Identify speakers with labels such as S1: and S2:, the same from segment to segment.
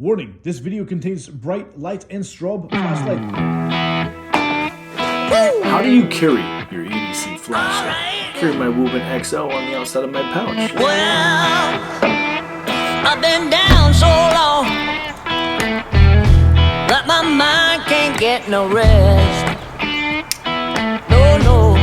S1: Warning, this video contains bright light and strobe flashlight.
S2: How do you carry your EDC flashlight? I carry my WUBEN X0 on the outside of my pouch.
S3: Well, I've been down so long that my mind can't get no rest. No.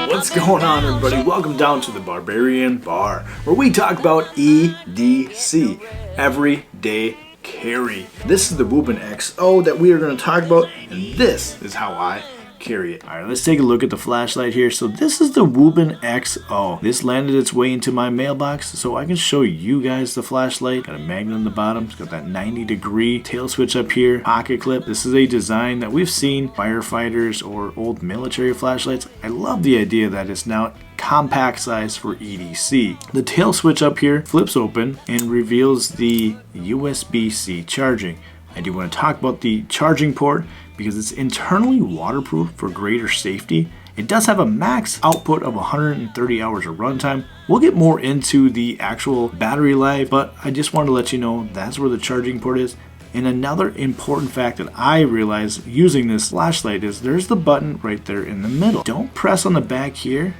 S2: What's going on, everybody? Welcome down to the Barbarian Bar, where we talk about EDC, everyday carry. This is the WUBEN X0 that we are going to talk about, and this is how I carry it. Alright, let's take a look at the flashlight here. So this is the WUBEN X0. This landed its way into my mailbox so I can show you guys the flashlight. Got a magnet on the bottom. It's got that 90-degree tail switch up here. Pocket clip. This is a design that we've seen firefighters or old military flashlights. I love the idea that it's now compact size for EDC. The tail switch up here flips open and reveals the USB-C charging. I do want to talk about the charging port because it's internally waterproof for greater safety. It does have a max output of 130 hours of runtime. We'll get more into the actual battery life, but I just want to let you know that's where the charging port is. And another important fact that I realized using this flashlight is there's the button right there in the middle. Don't press on the back here.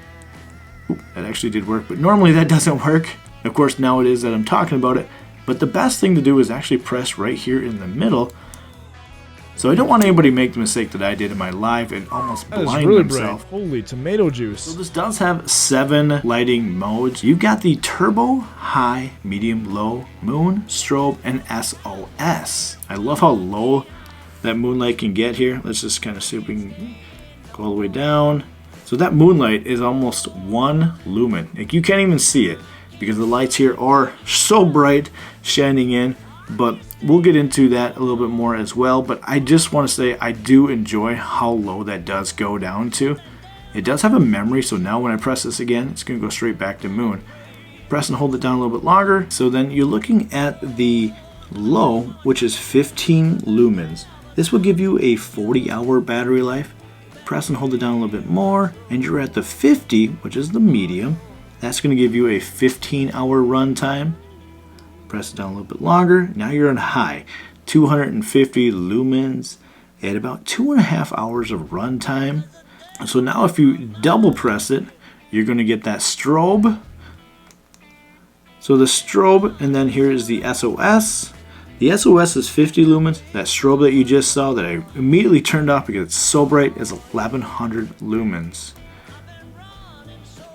S2: Oop, that actually did work, but normally that doesn't work. Of course, now it is that I'm talking about it. But the best thing to do is actually press right here in the middle. So I don't want anybody to make the mistake that I did in my live and almost blind themselves.
S1: Holy tomato juice.
S2: So this does have 7 lighting modes. You've got the turbo, high, medium, low, moon, strobe, and SOS. I love how low that moonlight can get here. Let's just kind of see if we can go all the way down. So that moonlight is almost 1 lumen. Like, you can't even see it because the lights here are so bright shining in. But we'll get into that a little bit more as well. But I just want to say I do enjoy how low that does go down to. It does have a memory, so now when I press this again, it's going to go straight back to moon. Press and hold it down a little bit longer. So then you're looking at the low, which is 15 lumens. This will give you a 40-hour battery life. Press and hold it down a little bit more, and you're at the 50, which is the medium. That's going to give you a 15-hour runtime. Press it down a little bit longer. Now you're on high, 250 lumens at about 2.5 hours of runtime. So now if you double press it, you're going to get that strobe. So the strobe, and then here is the SOS. The SOS is 50 lumens. That strobe that you just saw that I immediately turned off because it's so bright is 1100 lumens.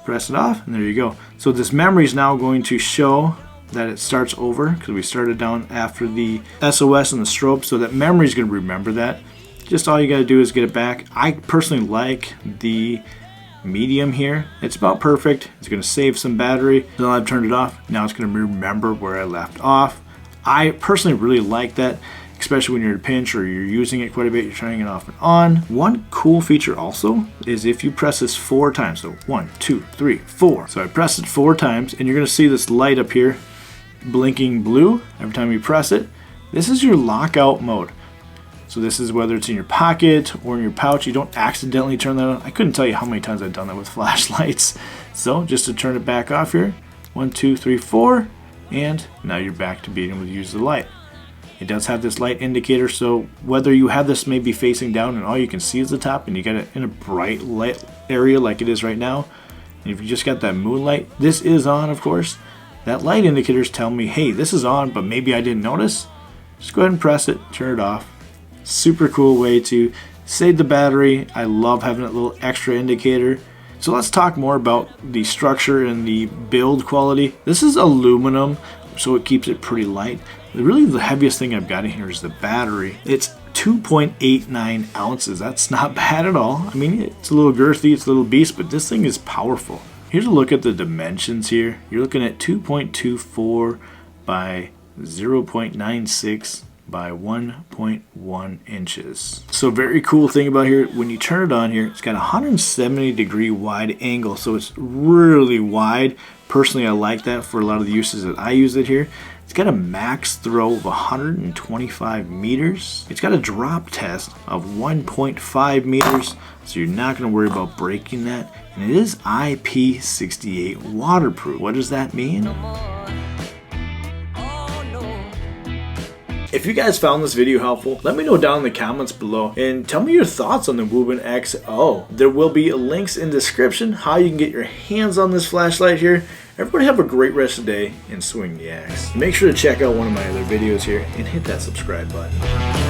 S2: Press it off, and there you go. So this memory is now going to show that it starts over because we started down after the SOS and the strobe, so that memory is going to remember that. Just all you got to do is get it back. I personally like the medium here. It's about perfect. It's going to save some battery. Then I've turned it off. Now it's going to remember where I left off. I personally really like that, especially when you're in a pinch or you're using it quite a bit, you're turning it off and on. One cool feature also is if you press this 4 times, so 1, 2, 3, 4. So I press it 4 times and you're going to see this light up here blinking blue every time you press it. This is your lockout mode. So this is whether it's in your pocket or in your pouch. You don't accidentally turn that on. I couldn't tell you how many times I've done that with flashlights. So just to turn it back off here, 1, 2, 3, 4, and now you're back to being able to use the light. It does have this light indicator, so whether you have this maybe facing down and all you can see is the top and you got it in a bright light area like it is right now, and if you just got that moonlight, this is on, of course. That light indicators tell me, hey, this is on, but maybe I didn't notice. Just go ahead and press it, turn it off. Super cool way to save the battery. I love having that little extra indicator. So let's talk more about the structure and the build quality. This is aluminum, so it keeps it pretty light. Really the heaviest thing I've got in here is the battery. It's 2.89 ounces. That's not bad at all. I mean, it's a little girthy, it's a little beast, but this thing is powerful. Here's a look at the dimensions here. You're looking at 2.24 by 0.96 by 1.1 inches. So very cool thing about here, when you turn it on here, it's got a 170-degree wide angle, so it's really wide. Personally, I like that for a lot of the uses that I use it here. It's got a max throw of 125 meters. It's got a drop test of 1.5 meters, so you're not going to worry about breaking that. And it is IP68 waterproof. What does that mean? If you guys found this video helpful, let me know down in the comments below and tell me your thoughts on the WUBEN X0. There will be links in the description how you can get your hands on this flashlight here. Everybody have a great rest of the day and swing the axe. Make sure to check out one of my other videos here and hit that subscribe button.